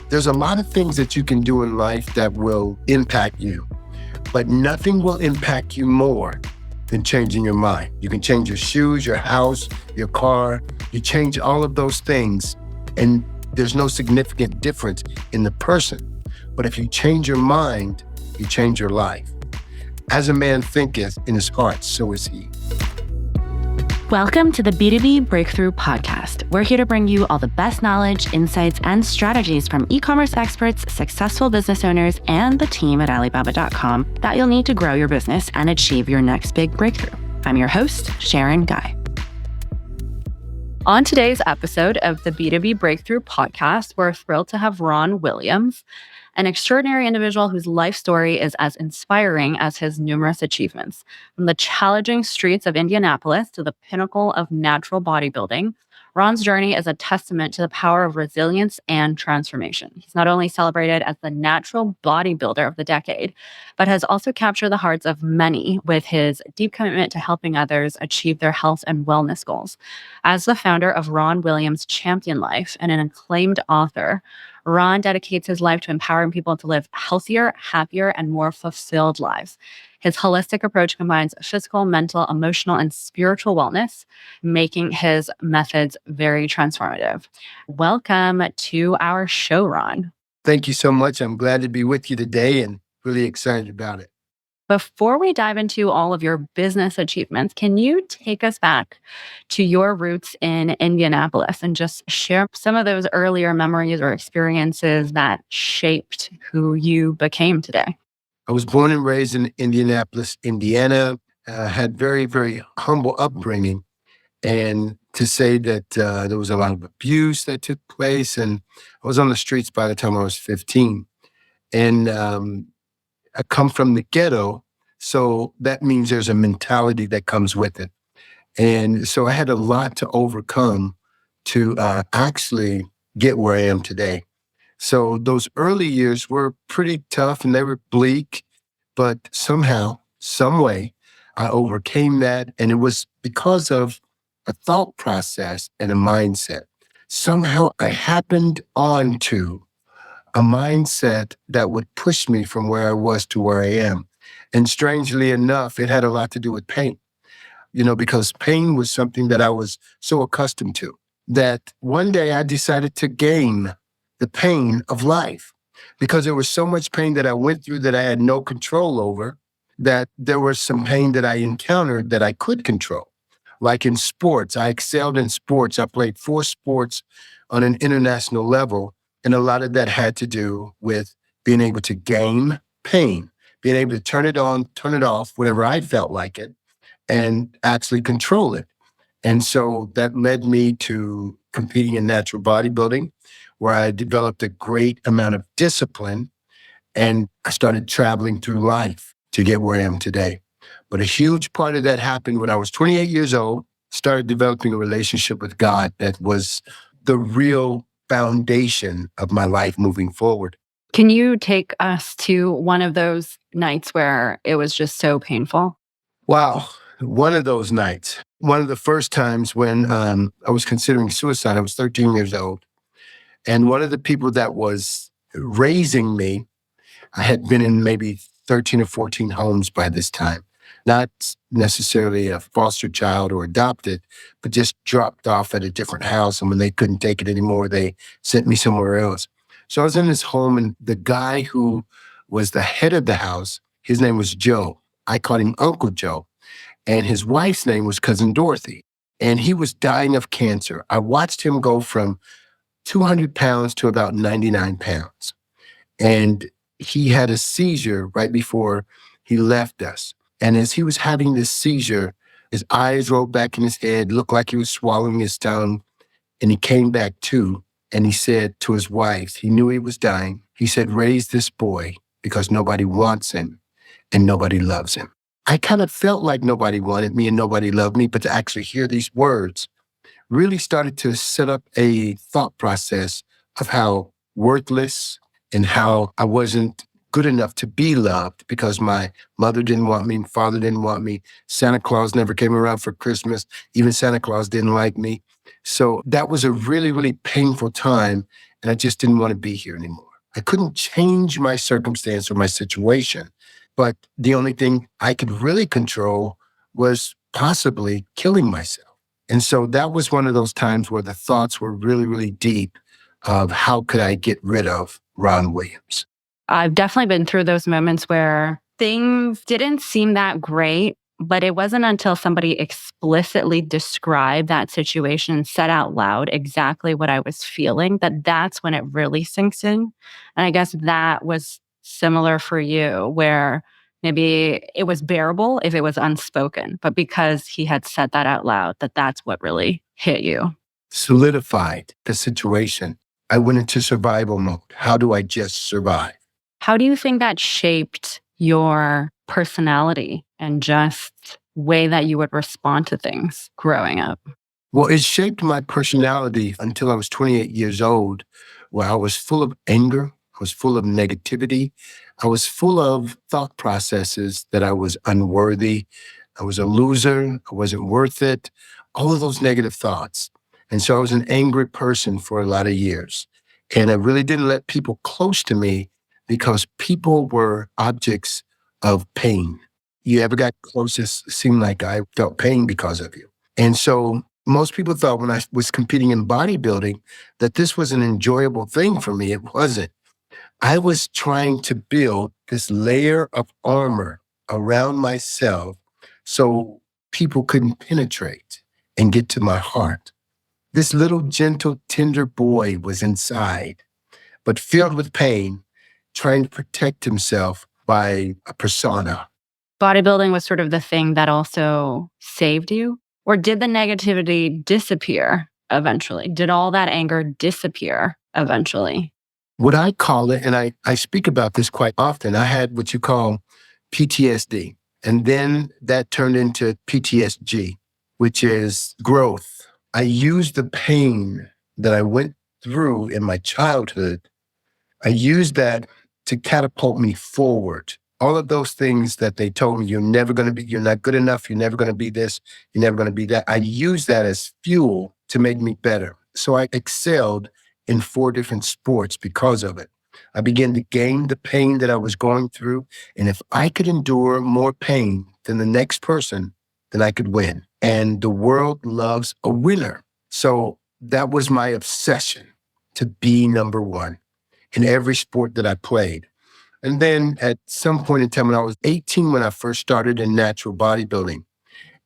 There's a lot of things that you can do in life that will impact you, but nothing will impact you more than changing your mind. You can change your shoes, your house, your car. You change all of those things, and there's no significant difference in the person. But if you change your mind, you change your life. As a man thinketh in his heart, so is he. Welcome to the B2B Breakthrough Podcast. We're here to bring you all the best knowledge, insights, and strategies from e-commerce experts, successful business owners, and the team at Alibaba.com that you'll need to grow your business and achieve your next big breakthrough. I'm your host, Sharon Gai. On today's episode of the B2B Breakthrough Podcast, we're thrilled to have Ron Williams, an extraordinary individual whose life story is as inspiring as his numerous achievements. From the challenging streets of Indianapolis to the pinnacle of natural bodybuilding, Ron's journey is a testament to the power of resilience and transformation. He's not only celebrated as the natural bodybuilder of the decade, but has also captured the hearts of many with his deep commitment to helping others achieve their health and wellness goals. As the founder of Ron Williams Champion Life and an acclaimed author, Ron dedicates his life to empowering people to live healthier, happier, and more fulfilled lives. His holistic approach combines physical, mental, emotional, and spiritual wellness, making his methods very transformative. Welcome to our show, Ron. Thank you so much. I'm glad to be with you today and really excited about it. Before we dive into all of your business achievements, can you take us back to your roots in Indianapolis and just share some of those earlier memories or experiences that shaped who you became today? I was born and raised in Indianapolis, Indiana. Had very, very humble upbringing. And to say that there was a lot of abuse that took place, and I was on the streets by the time I was 15. And I come from the ghetto, so that means there's a mentality that comes with it. And so I had a lot to overcome to actually get where I am today. So those early years were pretty tough and they were bleak, but somehow, some way, I overcame that. And it was because of a thought process and a mindset. Somehow I happened onto a mindset that would push me from where I was to where I am. And strangely enough, it had a lot to do with pain, because pain was something that I was so accustomed to that one day I decided to game the pain of life because there was so much pain that I went through that I had no control over, that there was some pain that I encountered that I could control. Like in sports, I excelled in sports. I played 4 sports on an international level. And a lot of that had to do with being able to game pain, being able to turn it on, turn it off, whenever I felt like it, and actually control it. And so that led me to competing in natural bodybuilding, where I developed a great amount of discipline, and I started traveling through life to get where I am today. But a huge part of that happened when I was 28 years old, started developing a relationship with God that was the real foundation of my life moving forward. Can you take us to one of those nights where it was just so painful? Wow. One of those nights, one of the first times when I was considering suicide, I was 13 years old. And one of the people that was raising me, I had been in maybe 13 or 14 homes by this time. Not necessarily a foster child or adopted, but just dropped off at a different house. And when they couldn't take it anymore, they sent me somewhere else. So I was in this home, and the guy who was the head of the house, his name was Joe. I called him Uncle Joe. And his wife's name was Cousin Dorothy. And he was dying of cancer. I watched him go from 200 pounds to about 99 pounds. And he had a seizure right before he left us. And as he was having this seizure, his eyes rolled back in his head, looked like he was swallowing his tongue. And he came back to, and he said to his wife, he knew he was dying. He said, "Raise this boy because nobody wants him and nobody loves him." I kind of felt like nobody wanted me and nobody loved me, but to actually hear these words really started to set up a thought process of how worthless and how I wasn't good enough to be loved because my mother didn't want me, father didn't want me. Santa Claus never came around for Christmas. Even Santa Claus didn't like me. So that was a really, really painful time. and I just didn't want to be here anymore. I couldn't change my circumstance or my situation, but the only thing I could really control was possibly killing myself. And so that was one of those times where the thoughts were really, really deep of how could I get rid of Ron Williams. I've definitely been through those moments where things didn't seem that great, but it wasn't until somebody explicitly described that situation, said out loud exactly what I was feeling, that's when it really sinks in. And I guess that was similar for you, where maybe it was bearable if it was unspoken, but because he had said that out loud, that's what really hit you. Solidified the situation. I went into survival mode. How do I just survive? How do you think that shaped your personality and just way that you would respond to things growing up? Well, it shaped my personality until I was 28 years old, where I was full of anger, I was full of negativity, I was full of thought processes that I was unworthy, I was a loser, I wasn't worth it, all of those negative thoughts. And so I was an angry person for a lot of years. And I really didn't let people close to me because people were objects of pain. You ever got close, it seemed like I felt pain because of you. And so most people thought when I was competing in bodybuilding that this was an enjoyable thing for me. It wasn't. I was trying to build this layer of armor around myself so people couldn't penetrate and get to my heart. This little gentle, tender boy was inside, but filled with pain, trying to protect himself by a persona. Bodybuilding was sort of the thing that also saved you? Or did the negativity disappear eventually? Did all that anger disappear eventually? What I call it, and I speak about this quite often, I had what you call PTSD. And then that turned into PTSG, which is growth. I used the pain that I went through in my childhood, I used that to catapult me forward. All of those things that they told me, you're not good enough, you're never going to be this, you're never going to be that. I used that as fuel to make me better. So I excelled in 4 different sports because of it. I began to gain the pain that I was going through. And if I could endure more pain than the next person, then I could win. And the world loves a winner. So that was my obsession, to be number one in every sport that I played. And then at some point in time, when I was 18, when I first started in natural bodybuilding,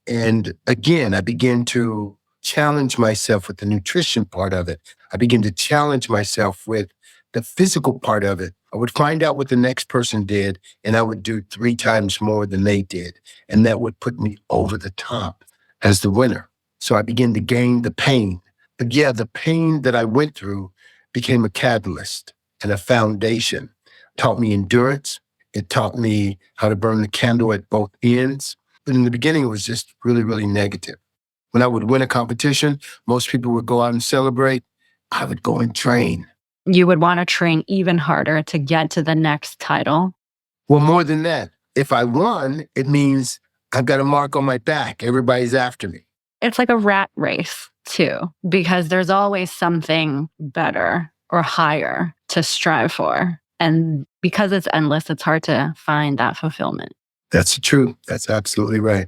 and again, I began to challenge myself with the nutrition part of it. I began to challenge myself with the physical part of it. I would find out what the next person did, and I would do 3 times more than they did. And that would put me over the top as the winner. So I began to gain the pain. But yeah, the pain that I went through became a catalyst and a foundation. It taught me endurance. It taught me how to burn the candle at both ends. But in the beginning, it was just really, really negative. When I would win a competition, most people would go out and celebrate. I would go and train. You would want to train even harder to get to the next title. Well, more than that, if I won, it means I've got a mark on my back. Everybody's after me. It's like a rat race too, because there's always something better or higher to strive for. And because it's endless, it's hard to find that fulfillment. That's true. That's absolutely right.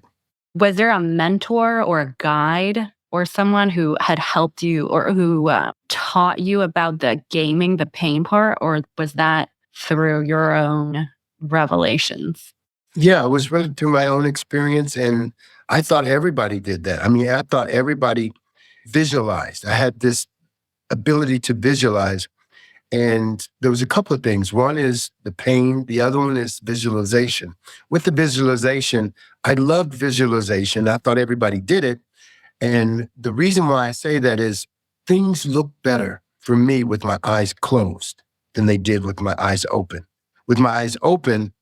Was there a mentor or a guide or someone who had helped you or who taught you about the gaming, the pain part, or was that through your own revelations? Yeah, I was running through my own experience, and I thought everybody did that. I mean, I thought everybody visualized. I had this ability to visualize. And there was a couple of things. One is the pain. The other one is visualization. With the visualization, I loved visualization. I thought everybody did it. And the reason why I say that is things look better for me with my eyes closed than they did with my eyes open. With my eyes open,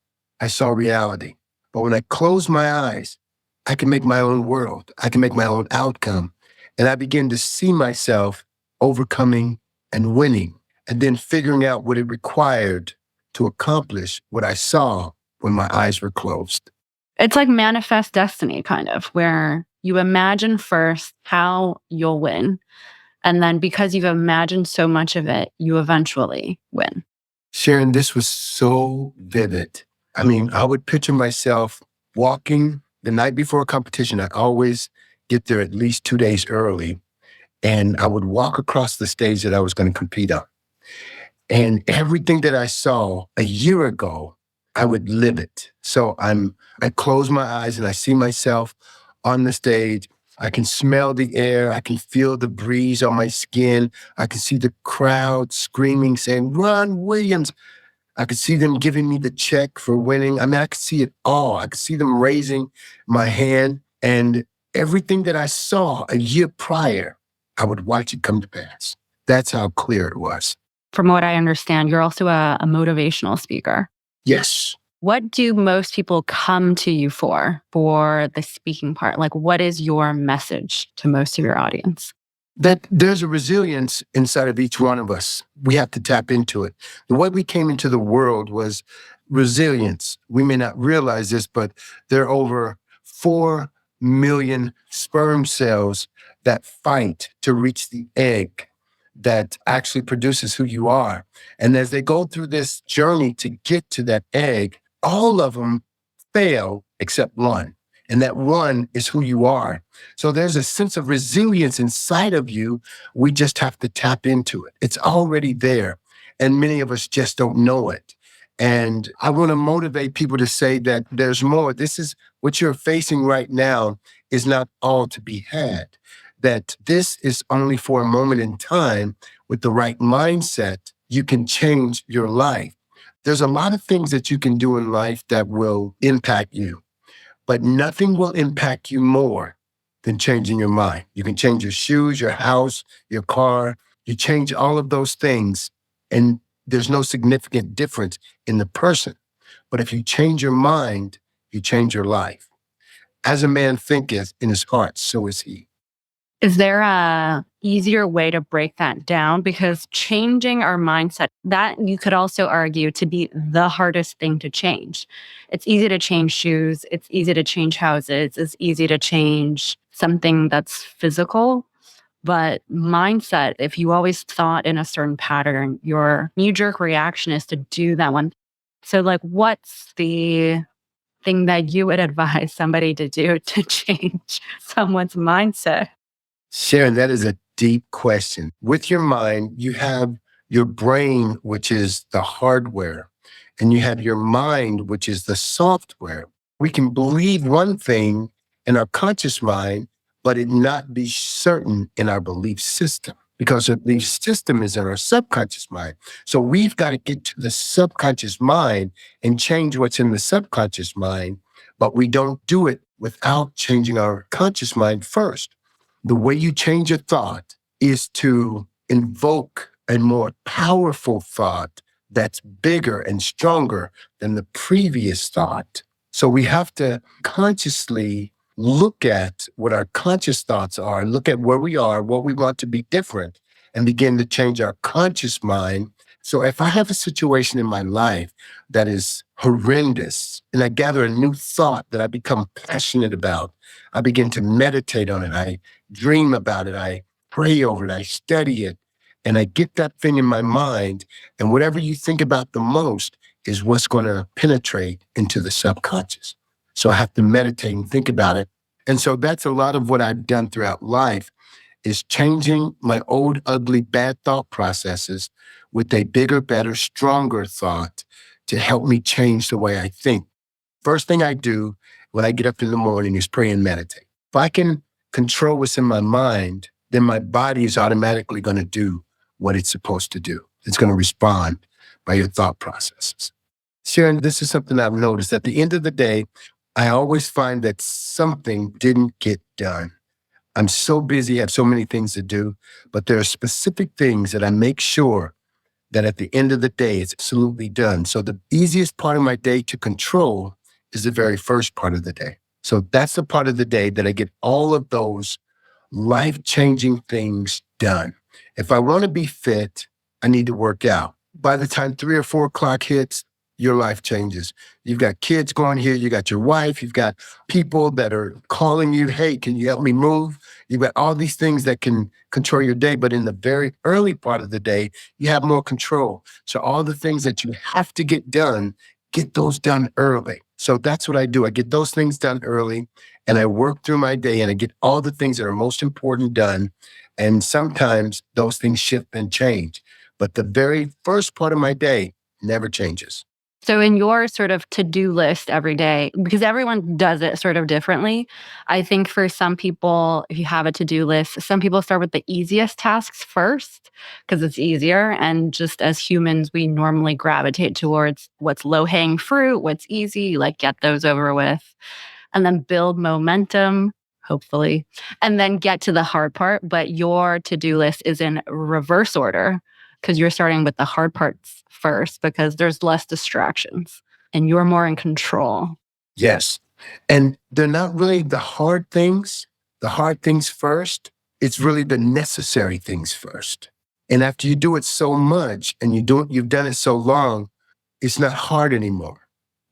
I saw reality. But when I closed my eyes, I can make my own world. I can make my own outcome. And I began to see myself overcoming and winning, and then figuring out what it required to accomplish what I saw when my eyes were closed. It's like manifest destiny, kind of, where you imagine first how you'll win. And then because you've imagined so much of it, you eventually win. Sharon, this was so vivid. I mean, I would picture myself walking the night before a competition. I always get there at least 2 days early, and I would walk across the stage that I was going to compete on. And everything that I saw a year ago, I would live it. So I close my eyes and I see myself on the stage. I can smell the air. I can feel the breeze on my skin. I can see the crowd screaming, saying, "Ron Williams." I could see them giving me the check for winning. I mean, I could see it all. I could see them raising my hand, and everything that I saw a year prior, I would watch it come to pass. That's how clear it was. From what I understand, you're also a motivational speaker. Yes. What do most people come to you for the speaking part? Like, what is your message to most of your audience? That there's a resilience inside of each one of us. We have to tap into it. The way we came into the world was resilience. We may not realize this, but there are over 4 million sperm cells that fight to reach the egg that actually produces who you are. And as they go through this journey to get to that egg, all of them fail except one. And that one is who you are. So there's a sense of resilience inside of you. We just have to tap into it. It's already there. And many of us just don't know it. And I want to motivate people to say that there's more. This is what you're facing right now is not all to be had. That this is only for a moment in time. With the right mindset, you can change your life. There's a lot of things that you can do in life that will impact you. But nothing will impact you more than changing your mind. You can change your shoes, your house, your car. You change all of those things, and there's no significant difference in the person. But if you change your mind, you change your life. As a man thinketh in his heart, so is he. Is there a easier way to break that down? Because changing our mindset, that you could also argue to be the hardest thing to change. It's easy to change shoes. It's easy to change houses. It's easy to change something that's physical. But mindset, if you always thought in a certain pattern, your knee-jerk reaction is to do that one. So like, what's the thing that you would advise somebody to do to change someone's mindset? Sharon, that is a deep question. With your mind, you have your brain, which is the hardware, and you have your mind, which is the software. We can believe one thing in our conscious mind, but it not be certain in our belief system, because the belief system is in our subconscious mind. So we've got to get to the subconscious mind and change what's in the subconscious mind, but we don't do it without changing our conscious mind first. The way you change your thought is to invoke a more powerful thought that's bigger and stronger than the previous thought. So we have to consciously look at what our conscious thoughts are, look at where we are, what we want to be different, and begin to change our conscious mind. So if I have a situation in my life that is horrendous and I gather a new thought that I become passionate about, I begin to meditate on it. I dream about it. I pray over it. I study it. And I get that thing in my mind. And whatever you think about the most is what's going to penetrate into the subconscious. So I have to meditate and think about it. And so that's a lot of what I've done throughout life is changing my old, ugly, bad thought processes with a bigger, better, stronger thought to help me change the way I think. First thing I do when I get up in the morning is pray and meditate. If I can control what's in my mind, then my body is automatically going to do what it's supposed to do. It's going to respond by your thought processes. Sharon, this is something I've noticed. At the end of the day, I always find that something didn't get done. I'm so busy, I have so many things to do, but there are specific things that I make sure that at the end of the day, it's absolutely done. So the easiest part of my day to control is the very first part of the day. So that's the part of the day that I get all of those life-changing things done. If I want to be fit, I need to work out. By the time 3 or 4 o'clock hits, your life changes. You've got kids going here, you got your wife, you've got people that are calling you, hey, can you help me move? You've got all these things that can control your day, but in the very early part of the day, you have more control. So all the things that you have to get those done early. So that's what I do. I get those things done early, and I work through my day, and I get all the things that are most important done. And sometimes those things shift and change. But the very first part of my day never changes. So in your sort of to-do list every day, because everyone does it sort of differently, I think for some people, if you have a to-do list, some people start with the easiest tasks first because it's easier. And just as humans, we normally gravitate towards what's low-hanging fruit, what's easy, like get those over with, and then build momentum, hopefully, and then get to the hard part. But your to-do list is in reverse order because you're starting with the hard parts first because there's less distractions and you're more in control. Yes. And they're not really the hard things first. It's really the necessary things first. And after you do it so much and you've done it so long, it's not hard anymore,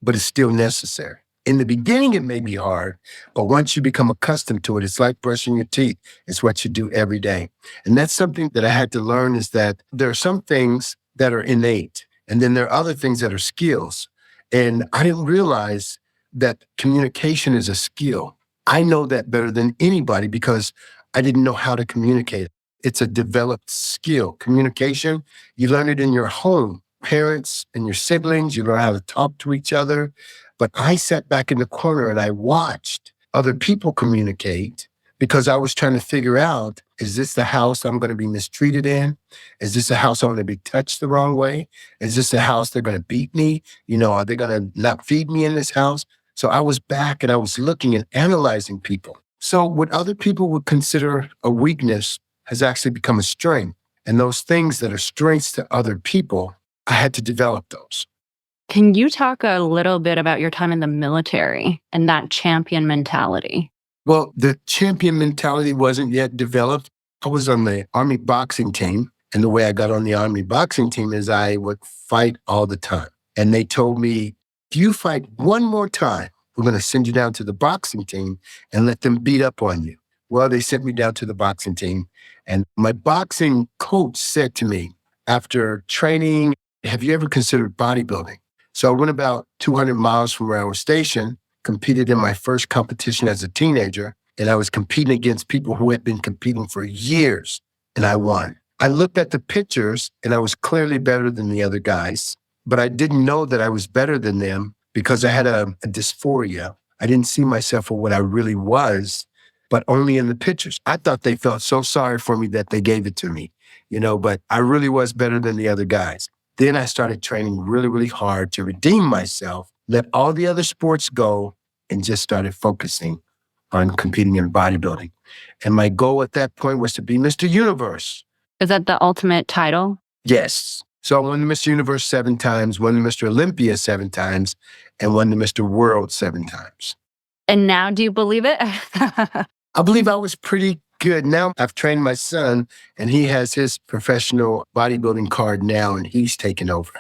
but it's still necessary. In the beginning, it may be hard, but once you become accustomed to it, it's like brushing your teeth. It's what you do every day. And that's something that I had to learn, is that there are some things that are innate, and then there are other things that are skills. And I didn't realize that communication is a skill. I know that better than anybody because I didn't know how to communicate. It's a developed skill. Communication, you learn it in your home. Parents and your siblings, you learn how to talk to each other. But I sat back in the corner and I watched other people communicate because I was trying to figure out, is this the house I'm going to be mistreated in? Is this a house I'm going to be touched the wrong way? Is this a house they're going to beat me? Are they going to not feed me in this house? So I was back and I was looking and analyzing people. So what other people would consider a weakness has actually become a strength. And those things that are strengths to other people, I had to develop those. Can you talk a little bit about your time in the military and that champion mentality? Well, the champion mentality wasn't yet developed. I was on the Army boxing team. And the way I got on the Army boxing team is I would fight all the time. And they told me, if you fight one more time, we're going to send you down to the boxing team and let them beat up on you. Well, they sent me down to the boxing team. And my boxing coach said to me, after training, have you ever considered bodybuilding? So I went about 200 miles from where I was stationed, competed in my first competition as a teenager, and I was competing against people who had been competing for years, and I won. I looked at the pictures, and I was clearly better than the other guys, but I didn't know that I was better than them because I had a dysphoria. I didn't see myself for what I really was, but only in the pictures. I thought they felt so sorry for me that they gave it to me, but I really was better than the other guys. Then I started training really, really hard to redeem myself, let all the other sports go, and just started focusing on competing in bodybuilding. And my goal at that point was to be Mr. Universe. Is that the ultimate title? Yes. So I won the Mr. Universe 7 times, won the Mr. Olympia 7 times, and won the Mr. World 7 times. And now do you believe it? I believe I was pretty good. Now I've trained my son and he has his professional bodybuilding card now and he's taken over.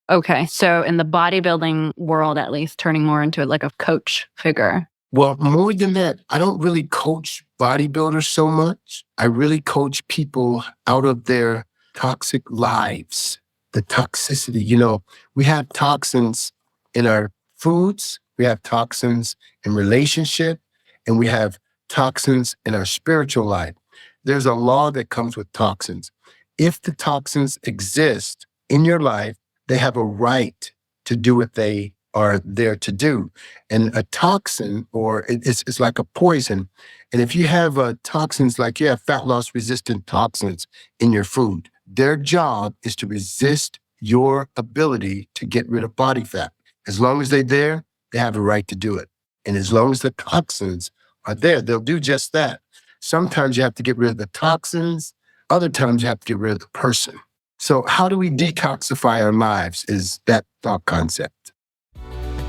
Okay. So in the bodybuilding world, at least, turning more into like a coach figure. Well, more than that, I don't really coach bodybuilders so much. I really coach people out of their toxic lives, the toxicity. We have toxins in our foods, we have toxins in relationship, and we have toxins in our spiritual life. There's a law that comes with toxins. If the toxins exist in your life, they have a right to do what they are there to do. And a toxin, or it's like a poison. And if you have toxins, like you have fat loss resistant toxins in your food, their job is to resist your ability to get rid of body fat. As long as they're there, they have a right to do it. And as long as the toxins are there, they'll do just that. Sometimes you have to get rid of the toxins. Other times you have to get rid of the person. So how do we detoxify our lives is that thought concept.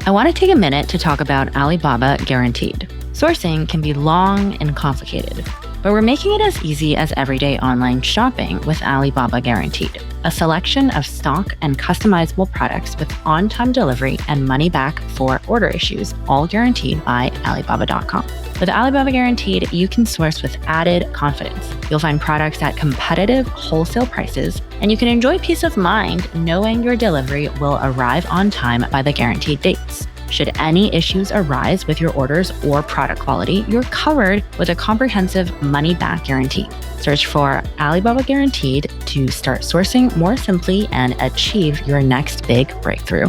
I want to take a minute to talk about Alibaba Guaranteed. Sourcing can be long and complicated, but we're making it as easy as everyday online shopping with Alibaba Guaranteed, a selection of stock and customizable products with on-time delivery and money back for order issues, all guaranteed by Alibaba.com. With Alibaba Guaranteed, you can source with added confidence. You'll find products at competitive wholesale prices, and you can enjoy peace of mind knowing your delivery will arrive on time by the guaranteed dates. Should any issues arise with your orders or product quality, you're covered with a comprehensive money-back guarantee. Search for Alibaba Guaranteed to start sourcing more simply and achieve your next big breakthrough.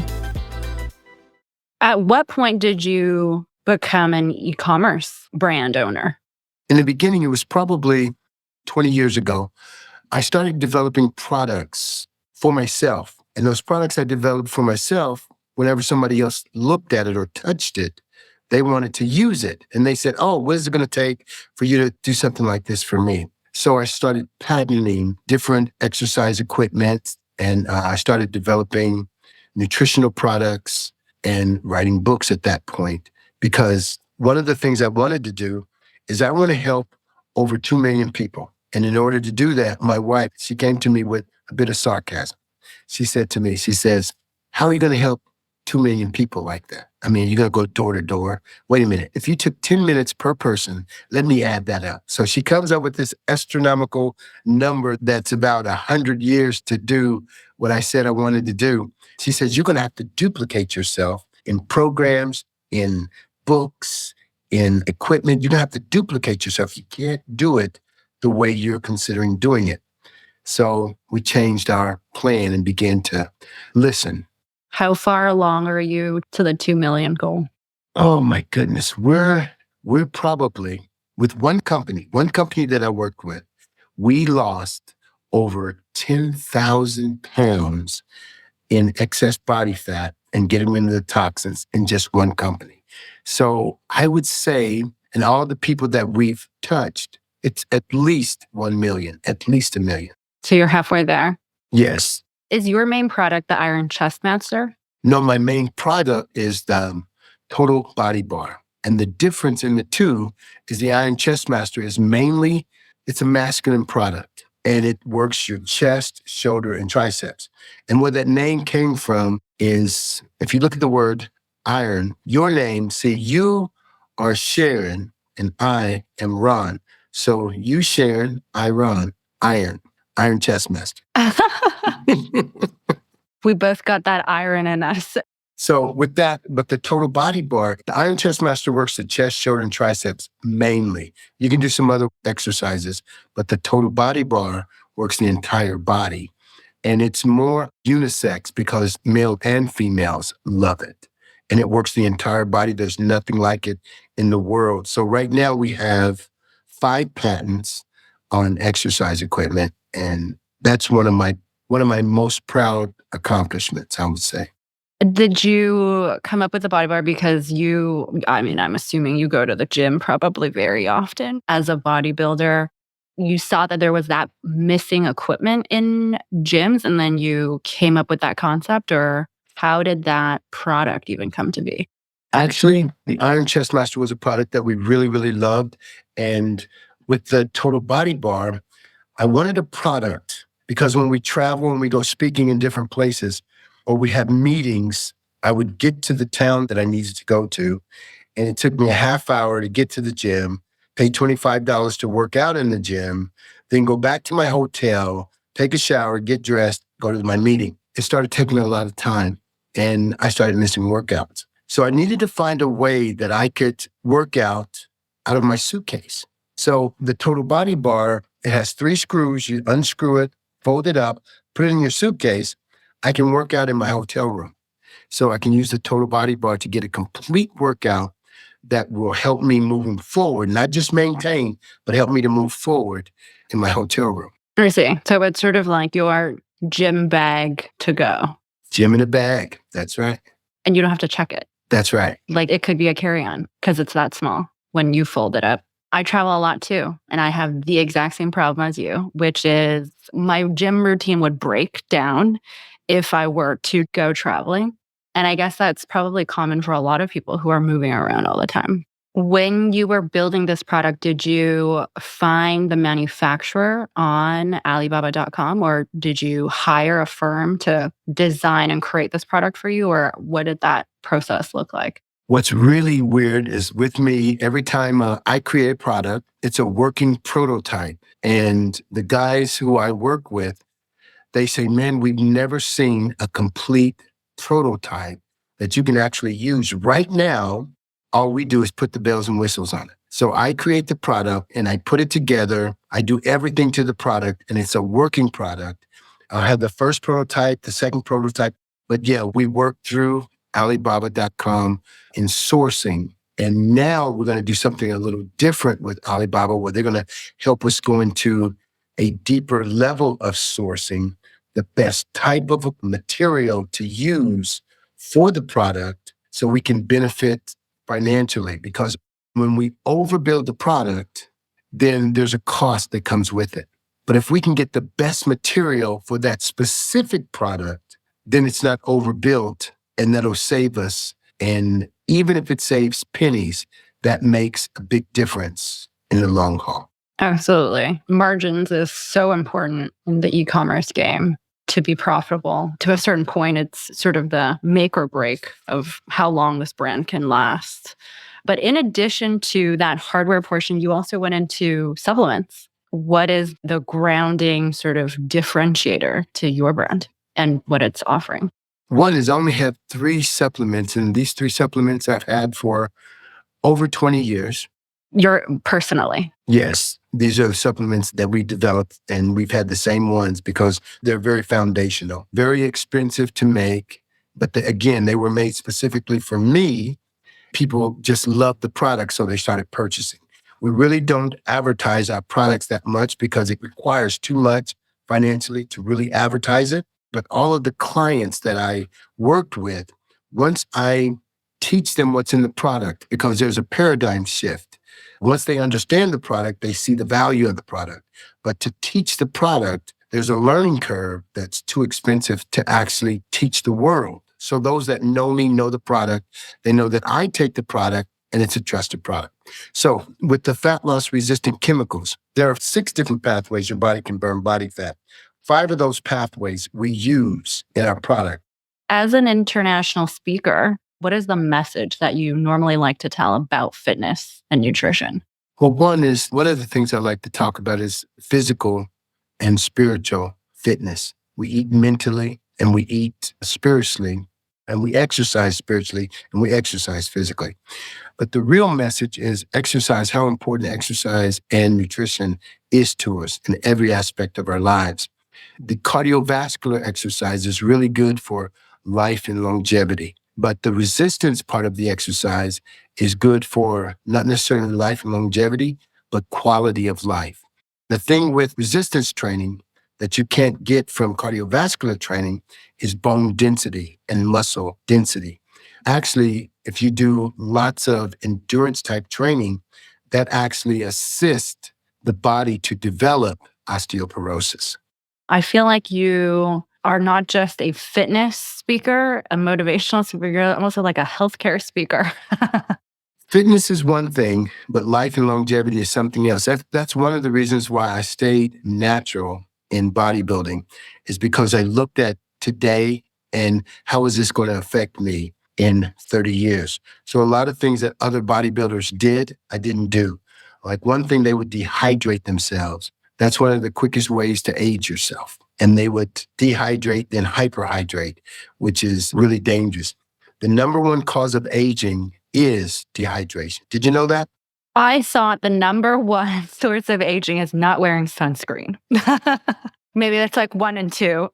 At what point did you become an e-commerce brand owner? In the beginning, it was probably 20 years ago. I started developing products for myself. And those products I developed for myself, whenever somebody else looked at it or touched it, they wanted to use it. And they said, oh, what is it going to take for you to do something like this for me? So I started patenting different exercise equipment, and I started developing nutritional products and writing books at that point. Because one of the things I wanted to do is I want to help over 2 million people. And in order to do that, my wife, she came to me with a bit of sarcasm. She said to me, she says, how are you going to help 2 million people like that? I mean, you're going to go door to door. Wait a minute. If you took 10 minutes per person, let me add that up. So she comes up with this astronomical number that's about 100 years to do what I said I wanted to do. She says, you're going to have to duplicate yourself in programs, in books, in equipment. You're going to have to duplicate yourself. You can't do it the way you're considering doing it. So we changed our plan and began to listen. How far along are you to the 2 million goal? Oh my goodness. We're probably with one company that I worked with, we lost over 10,000 pounds in excess body fat and getting rid of the toxins in just one company. So I would say, and all the people that we've touched, it's at least 1 million, at least 1 million. So you're halfway there. Yes. Is your main product the Iron Chestmaster? No, my main product is the Total Body Bar. And the difference in the two is the Iron Chestmaster is mainly, it's a masculine product. And it works your chest, shoulder, and triceps. And where that name came from is, if you look at the word iron, your name, see, you are Sharon and I am Ron. So you Sharon, I Ron, Iron Chestmaster. We both got that iron in us. So with that, but the Total Body Bar, the Iron Chestmaster works the chest, shoulder, and triceps mainly. You can do some other exercises, but the Total Body Bar works the entire body. And it's more unisex because male and females love it. And it works the entire body. There's nothing like it in the world. So right now we have 5 patents on exercise equipment. And that's one of my most proud accomplishments, I would say. Did you come up with the body bar because I'm assuming you go to the gym probably very often as a bodybuilder. You saw that there was that missing equipment in gyms and then you came up with that concept, or how did that product even come to be? Actually, the Iron Chestmaster was a product that we really, really loved. And with the Total Body Bar, I wanted a product because when we travel and we go speaking in different places or we have meetings, I would get to the town that I needed to go to. And it took me a half hour to get to the gym, pay $25 to work out in the gym, then go back to my hotel, take a shower, get dressed, go to my meeting. It started taking a lot of time and I started missing workouts. So I needed to find a way that I could work out of my suitcase. So the Total Body Bar, it has 3 screws. You unscrew it, fold it up, put it in your suitcase. I can work out in my hotel room. So I can use the Total Body Bar to get a complete workout that will help me moving forward, not just maintain, but help me to move forward in my hotel room. I see. So it's sort of like your gym bag to go. Gym in a bag. That's right. And you don't have to check it. That's right. Like it could be a carry-on because it's that small when you fold it up. I travel a lot too, and I have the exact same problem as you, which is my gym routine would break down if I were to go traveling. And I guess that's probably common for a lot of people who are moving around all the time. When you were building this product, did you find the manufacturer on Alibaba.com, or did you hire a firm to design and create this product for you? Or what did that process look like? What's really weird is with me, every time I create a product, it's a working prototype. And the guys who I work with, they say, man, we've never seen a complete prototype that you can actually use right now. All we do is put the bells and whistles on it. So I create the product and I put it together. I do everything to the product and it's a working product. I have the first prototype, the second prototype. But yeah, we work through Alibaba.com in sourcing. And now we're going to do something a little different with Alibaba, where they're going to help us go into a deeper level of sourcing the best type of material to use for the product so we can benefit financially. Because when we overbuild the product, then there's a cost that comes with it. But if we can get the best material for that specific product, then it's not overbuilt, and that'll save us. And even if it saves pennies, that makes a big difference in the long haul. Absolutely. Margins is so important in the e-commerce game to be profitable. To a certain point, it's sort of the make or break of how long this brand can last. But in addition to that hardware portion, you also went into supplements. What is the grounding sort of differentiator to your brand and what it's offering? One is I only have 3 supplements, and these 3 supplements I've had for over 20 years. You're personally? Yes. These are supplements that we developed, and we've had the same ones because they're very foundational, very expensive to make. But again, they were made specifically for me. People just loved the product, so they started purchasing. We really don't advertise our products that much because it requires too much financially to really advertise it. But all of the clients that I worked with, once I teach them what's in the product, because there's a paradigm shift. Once they understand the product, they see the value of the product. But to teach the product, there's a learning curve that's too expensive to actually teach the world. So those that know me know the product. They know that I take the product and it's a trusted product. So with the fat loss resistant chemicals, there are 6 different pathways your body can burn body fat. 5 of those pathways we use in our product. As an international speaker, what is the message that you normally like to tell about fitness and nutrition? Well, one of the things I like to talk about is physical and spiritual fitness. We eat mentally and we eat spiritually, and we exercise spiritually and we exercise physically. But the real message is exercise, how important exercise and nutrition is to us in every aspect of our lives. The cardiovascular exercise is really good for life and longevity. But the resistance part of the exercise is good for not necessarily life and longevity, but quality of life. The thing with resistance training that you can't get from cardiovascular training is bone density and muscle density. Actually, if you do lots of endurance type training, that actually assists the body to develop osteoporosis. I feel like you are not just a fitness speaker, a motivational speaker, you're also like a healthcare speaker. Fitness is one thing, but life and longevity is something else. That's one of the reasons why I stayed natural in bodybuilding, is because I looked at today and how is this going to affect me in 30 years? So a lot of things that other bodybuilders did, I didn't do. Like one thing, they would dehydrate themselves. That's one of the quickest ways to age yourself. And they would dehydrate, then hyperhydrate, which is really dangerous. The number one cause of aging is dehydration. Did you know that? I thought the number one source of aging is not wearing sunscreen. Maybe that's like 1 and 2.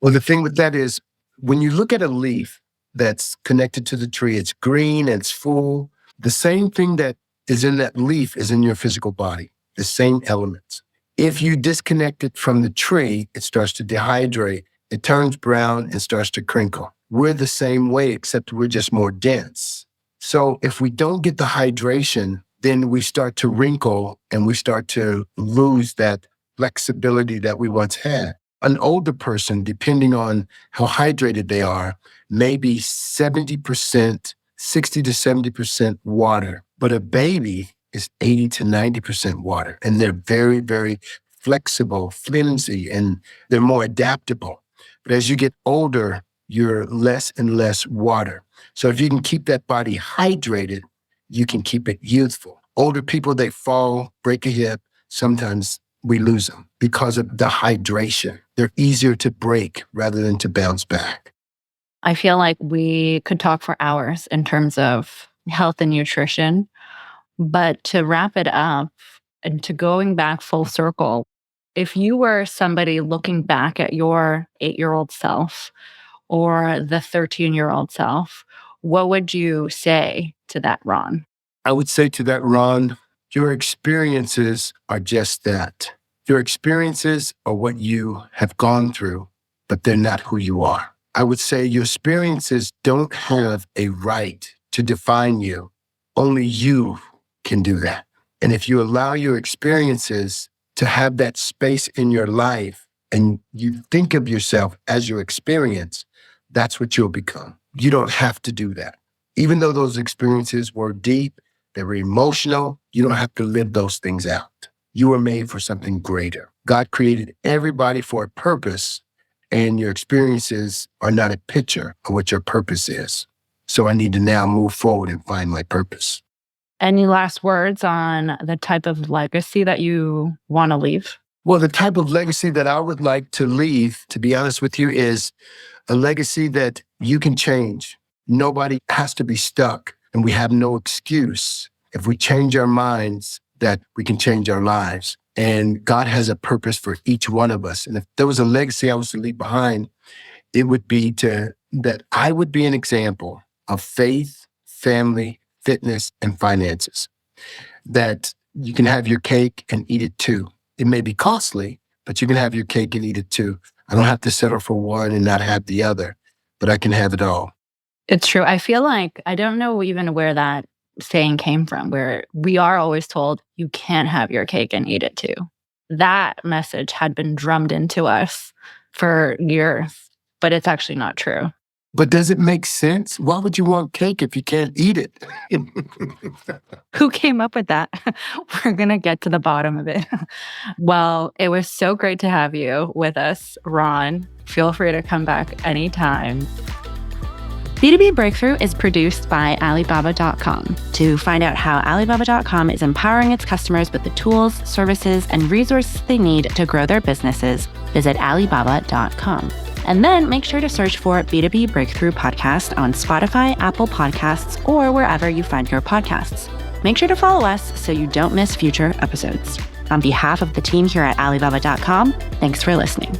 Well, the thing with that is when you look at a leaf that's connected to the tree, it's green and it's full. The same thing that is in that leaf is in your physical body, the same elements. If you disconnect it from the tree, it starts to dehydrate. It turns brown and starts to crinkle. We're the same way, except we're just more dense. So if we don't get the hydration, then we start to wrinkle and we start to lose that flexibility that we once had. An older person, depending on how hydrated they are, may be 70%, 60 to 70% water But a baby is 80 to 90% water, and they're very, very flexible, flimsy, and they're more adaptable. But as you get older, you're less and less water. So if you can keep that body hydrated, you can keep it youthful. Older people, they fall, break a hip. Sometimes we lose them because of the hydration. They're easier to break rather than to bounce back. I feel like we could talk for hours in terms of health and nutrition. But to wrap it up and to going back full circle, if you were somebody looking back at your 8-year-old self or the 13-year-old self, what would you say to that Ron? I would say to that Ron, your experiences are just that. Your experiences are what you have gone through, but they're not who you are. I would say your experiences don't have a right to define you. Only you can do that. And if you allow your experiences to have that space in your life and you think of yourself as your experience, that's what you'll become. You don't have to do that. Even though those experiences were deep, they were emotional, you don't have to live those things out. You were made for something greater. God created everybody for a purpose, and your experiences are not a picture of what your purpose is. So I need to now move forward and find my purpose. Any last words on the type of legacy that you want to leave? Well, the type of legacy that I would like to leave, to be honest with you, is a legacy that you can change. Nobody has to be stuck, and we have no excuse. If we change our minds, that we can change our lives. And God has a purpose for each one of us. And if there was a legacy I was to leave behind, it would be that I would be an example of faith, family, fitness, and finances. That you can have your cake and eat it too. It may be costly, but you can have your cake and eat it too. I don't have to settle for one and not have the other, but I can have it all. It's true. I feel like I don't know even where that saying came from, where we are always told you can't have your cake and eat it too. That message had been drummed into us for years, but it's actually not true. But does it make sense? Why would you want cake if you can't eat it? Who came up with that? We're going to get to the bottom of it. Well, it was so great to have you with us, Ron. Feel free to come back anytime. B2B Breakthrough is produced by Alibaba.com. To find out how Alibaba.com is empowering its customers with the tools, services, and resources they need to grow their businesses, visit Alibaba.com. And then make sure to search for B2B Breakthrough Podcast on Spotify, Apple Podcasts, or wherever you find your podcasts. Make sure to follow us so you don't miss future episodes. On behalf of the team here at Alibaba.com, thanks for listening.